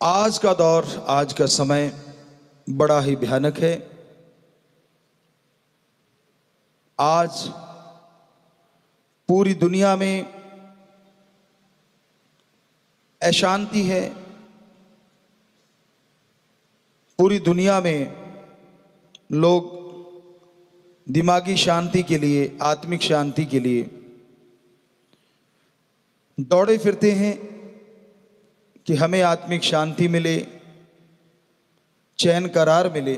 आज का दौर, आज का समय बड़ा ही भयानक है। आज पूरी दुनिया में अशांति है। पूरी दुनिया में लोग दिमागी शांति के लिए, आत्मिक शांति के लिए दौड़े फिरते हैं कि हमें आत्मिक शांति मिले, चैन करार मिले।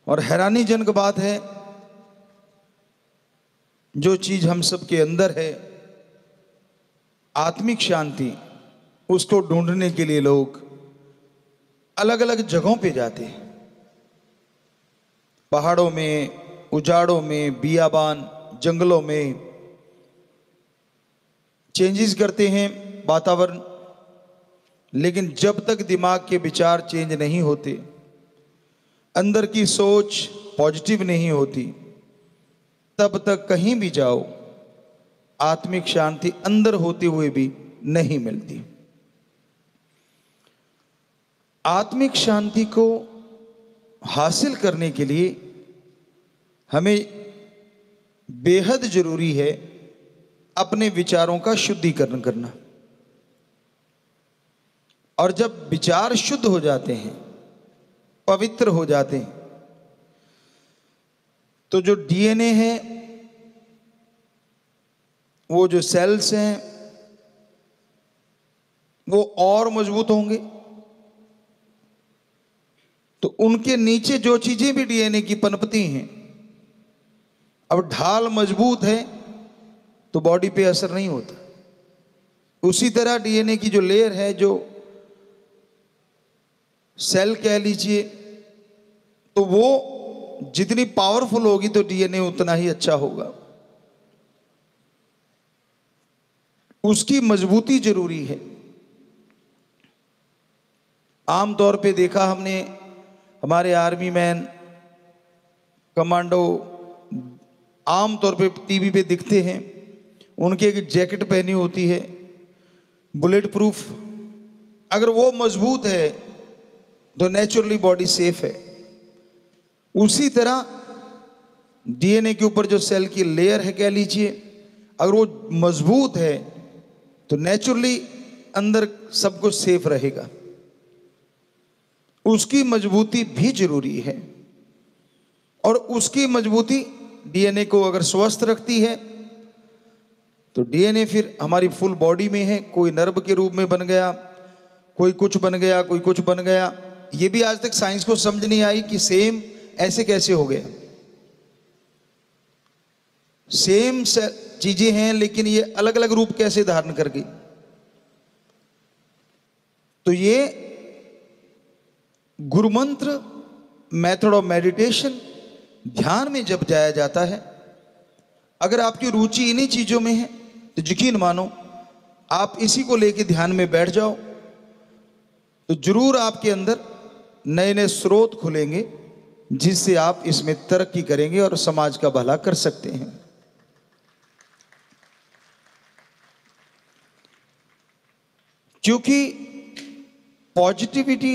और हैरानीजनक बात है, जो चीज हम सबके अंदर है, आत्मिक शांति, उसको ढूंढने के लिए लोग अलग अलग जगहों पे जाते हैं। पहाड़ों में, उजाड़ों में, बियाबान, जंगलों में चेंजेस करते हैं वातावरण। लेकिन जब तक दिमाग के विचार चेंज नहीं होते, अंदर की सोच पॉजिटिव नहीं होती, तब तक कहीं भी जाओ आत्मिक शांति अंदर होते हुए भी नहीं मिलती। आत्मिक शांति को हासिल करने के लिए हमें बेहद जरूरी है अपने विचारों का शुद्धिकरण करना। और जब विचार शुद्ध हो जाते हैं, पवित्र हो जाते हैं, तो जो डीएनए है, वो जो सेल्स हैं, वो और मजबूत होंगे। तो उनके नीचे जो चीजें भी डीएनए की पनपती हैं, अब ढाल मजबूत है तो बॉडी पे असर नहीं होता। उसी तरह डीएनए की जो लेयर है, जो सेल कह लीजिए, तो वो जितनी पावरफुल होगी तो डीएनए उतना ही अच्छा होगा। उसकी मजबूती जरूरी है। आमतौर पे देखा हमने, हमारे आर्मी मैन, कमांडो आमतौर पे टीवी पे दिखते हैं, उनकी एक जैकेट पहनी होती है बुलेट प्रूफ। अगर वो मजबूत है तो नेचुरली बॉडी सेफ है। उसी तरह डीएनए के ऊपर जो सेल की लेयर है कह लीजिए, अगर वो मजबूत है तो नेचुरली अंदर सब कुछ सेफ रहेगा। उसकी मजबूती भी जरूरी है। और उसकी मजबूती डीएनए को अगर स्वस्थ रखती है तो डीएनए फिर हमारी फुल बॉडी में है। कोई नर्व के रूप में बन गया, कोई कुछ बन गया, कोई कुछ बन गया। ये भी आज तक साइंस को समझ नहीं आई कि सेम ऐसे कैसे हो गया। सेम चीजें हैं लेकिन ये अलग अलग रूप कैसे धारण कर गई। तो ये गुरुमंत्र, मेथड ऑफ मेडिटेशन, ध्यान में जब जाया जाता है, अगर आपकी रुचि इन्हीं चीजों में है तो यकीन मानो, आप इसी को लेके ध्यान में बैठ जाओ तो जरूर आपके अंदर नए नए स्रोत खुलेंगे, जिससे आप इसमें तरक्की करेंगे और समाज का भला कर सकते हैं। क्योंकि पॉजिटिविटी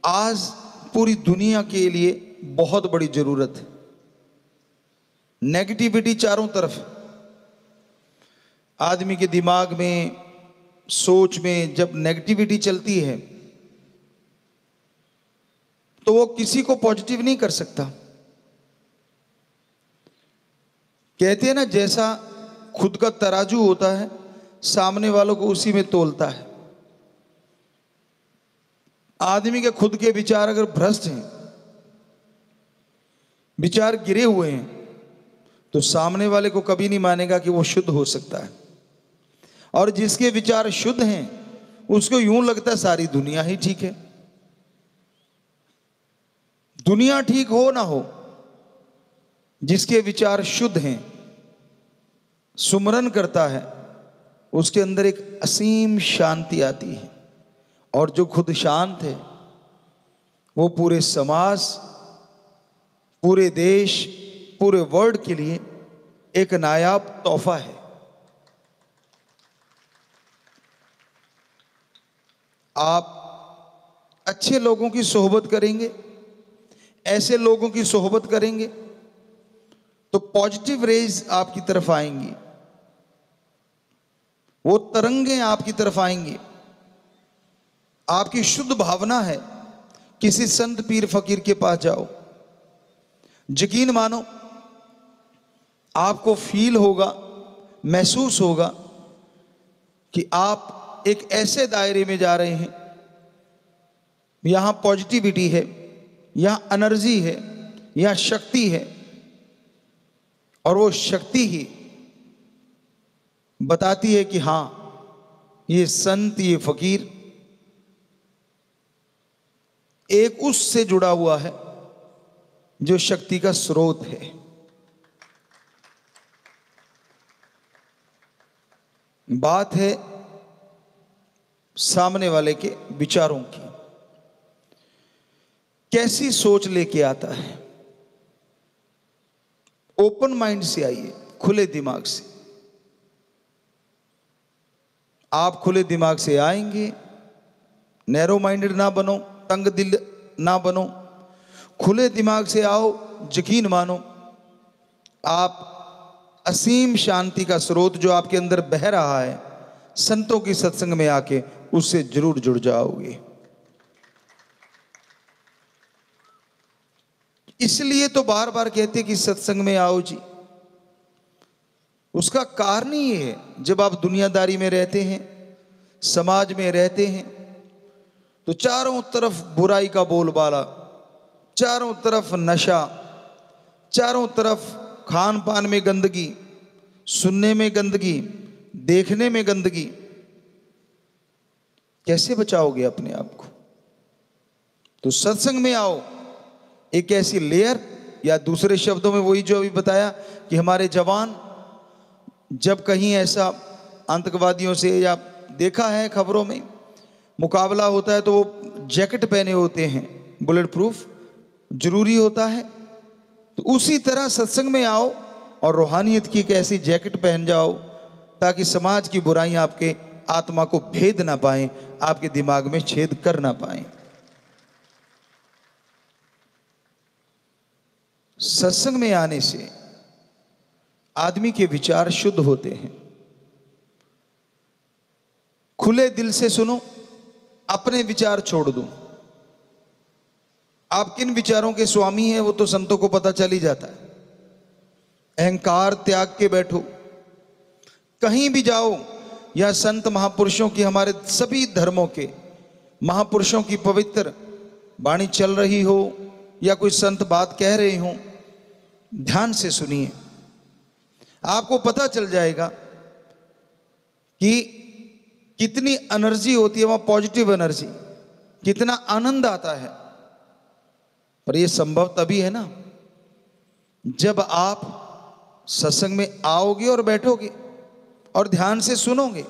आज पूरी दुनिया के लिए बहुत बड़ी जरूरत है। नेगेटिविटी चारों तरफ, आदमी के दिमाग में, सोच में जब नेगेटिविटी चलती है तो वो किसी को पॉजिटिव नहीं कर सकता। कहते हैं ना, जैसा खुद का तराजू होता है, सामने वालों को उसी में तोलता है। आदमी के खुद के विचार अगर भ्रष्ट हैं, विचार गिरे हुए हैं, तो सामने वाले को कभी नहीं मानेगा कि वो शुद्ध हो सकता है। और जिसके विचार शुद्ध हैं, उसको यूं लगता है सारी दुनिया ही ठीक है। दुनिया ठीक हो ना हो, जिसके विचार शुद्ध हैं, सुमरन करता है, उसके अंदर एक असीम शांति आती है। और जो खुद शांत है, वो पूरे समाज, पूरे देश, पूरे वर्ल्ड के लिए एक नायाब तोहफा है। आप अच्छे लोगों की सोहबत करेंगे, ऐसे लोगों की सोहबत करेंगे तो पॉजिटिव रेज आपकी तरफ आएंगी, वो तरंगें आपकी तरफ आएंगी। आपकी शुद्ध भावना है, किसी संत पीर फकीर के पास जाओ, यकीन मानो आपको फील होगा, महसूस होगा कि आप एक ऐसे दायरे में जा रहे हैं, यहां पॉजिटिविटी है, यहां एनर्जी है, यहां शक्ति है, और वो शक्ति ही बताती है कि हां ये संत, ये फकीर एक उससे जुड़ा हुआ है जो शक्ति का स्रोत है। बात है सामने वाले के विचारों की, कैसी सोच लेके आता है। ओपन माइंड से आइए, खुले दिमाग से। आप खुले दिमाग से आएंगे, नैरो माइंडेड ना बनो, तंग दिल ना बनो, खुले दिमाग से आओ। यकीन मानो आप असीम शांति का स्रोत जो आपके अंदर बह रहा है, संतों की सत्संग में आके उससे जरूर जुड़ जाओगे। इसलिए तो बार बार कहते कि सत्संग में आओ जी। उसका कारण ही है, जब आप दुनियादारी में रहते हैं, समाज में रहते हैं, तो चारों तरफ बुराई का बोलबाला, चारों तरफ नशा, चारों तरफ खान पान में गंदगी, सुनने में गंदगी, देखने में गंदगी। कैसे बचाओगे अपने आप को? तो सत्संग में आओ, एक ऐसी लेयर, या दूसरे शब्दों में वही जो अभी बताया कि हमारे जवान जब कहीं ऐसा आतंकवादियों से, या देखा है खबरों में, मुकाबला होता है तो वो जैकेट पहने होते हैं, बुलेट प्रूफ जरूरी होता है। तो उसी तरह सत्संग में आओ और रूहानियत की एक ऐसी जैकेट पहन जाओ ताकि समाज की बुराइयां आपके आत्मा को भेद ना पाए, आपके दिमाग में छेद कर ना पाए। सत्संग में आने से आदमी के विचार शुद्ध होते हैं। खुले दिल से सुनो, अपने विचार छोड़ दो। आप किन विचारों के स्वामी हैं वो तो संतों को पता चल ही जाता है। अहंकार त्याग के बैठो, कहीं भी जाओ, या संत महापुरुषों की, हमारे सभी धर्मों के महापुरुषों की पवित्र वाणी चल रही हो, या कोई संत बात कह रहे हो, ध्यान से सुनिए। आपको पता चल जाएगा कि कितनी एनर्जी होती है वहां, पॉजिटिव एनर्जी, कितना आनंद आता है। पर यह संभव तभी है ना जब आप सत्संग में आओगे और बैठोगे और ध्यान से सुनोगे।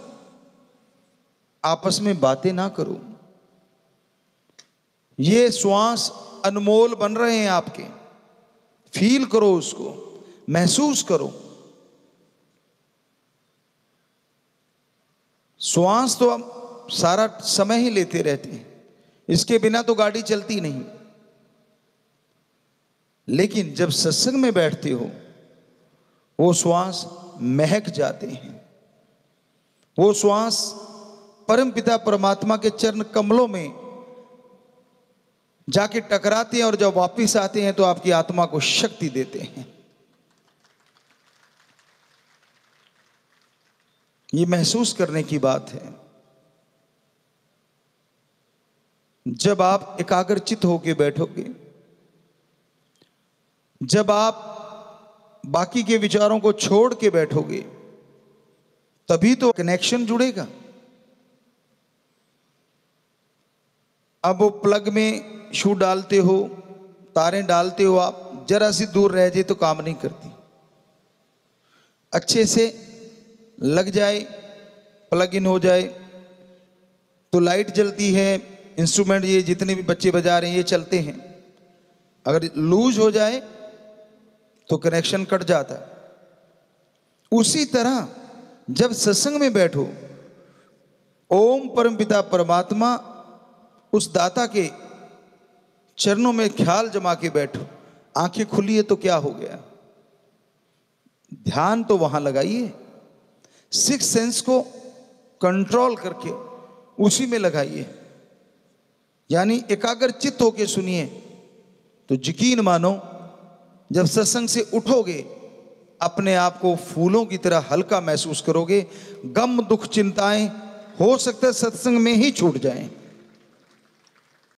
आपस में बातें ना करो। ये श्वास अनमोल बन रहे हैं आपके, फील करो उसको, महसूस करो। श्वास तो आप सारा समय ही लेते रहते हैं, इसके बिना तो गाड़ी चलती नहीं। लेकिन जब सत्संग में बैठते हो, वो श्वास महक जाते हैं, वो श्वास परम पिता परमात्मा के चरण कमलों में जाके टकराते हैं, और जब वापिस आते हैं तो आपकी आत्मा को शक्ति देते हैं। ये महसूस करने की बात है। जब आप एकाग्रचित होकर बैठोगे, जब आप बाकी के विचारों को छोड़ के बैठोगे, तभी तो कनेक्शन जुड़ेगा। अब वो प्लग में शू डालते हो, तारें डालते हो, आप जरा सी दूर रह जाए तो काम नहीं करती। अच्छे से लग जाए, प्लग इन हो जाए तो लाइट जलती है, इंस्ट्रूमेंट ये जितने भी बच्चे बजा रहे हैं ये चलते हैं। अगर लूज हो जाए तो कनेक्शन कट जाता है। उसी तरह जब सत्संग में बैठो, ओम परमपिता परमात्मा उस दाता के चरणों में ख्याल जमा के बैठो। आंखें खुली है तो क्या हो गया, ध्यान तो वहां लगाइए, सिक्स सेंस को कंट्रोल करके उसी में लगाइए, यानी एकाग्र चित्त होके सुनिए। तो यकीन मानो जब सत्संग से उठोगे अपने आप को फूलों की तरह हल्का महसूस करोगे। गम दुख चिंताएं हो सकता है सत्संग में ही छूट जाएं।